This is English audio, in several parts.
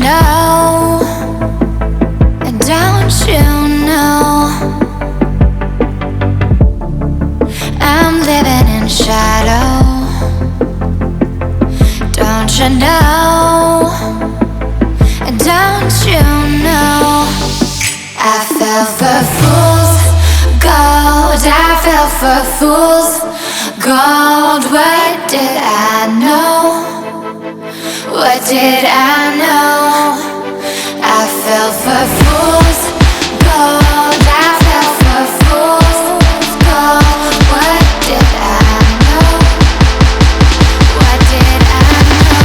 know? Don't you know? I'm living in shadow. Don't you know? Don't you know? I fell for fool's gold. I fell for fool's gold. What did I know? What did I know? I fell for fool's gold. I fell for fool's gold. What did I know? What did I know?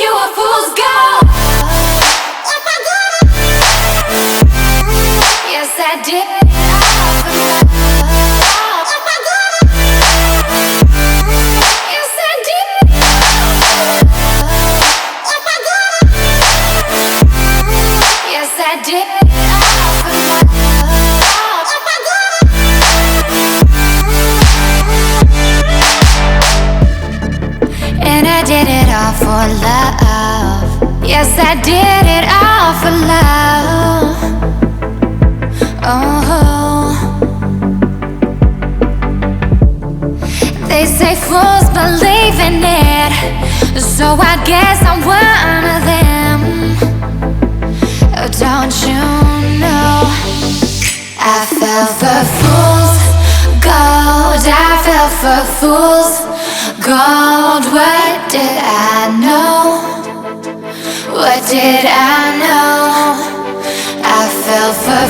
You were fool's gold. Yes, I did. And I did it all for love. Yes, I did it all for love. Oh, they say fools believe in it, so I guess I'm one of them. Oh, don't you know? I fell for fool's gold. I fell for fool's gold. What did I know? What did I know? I fell for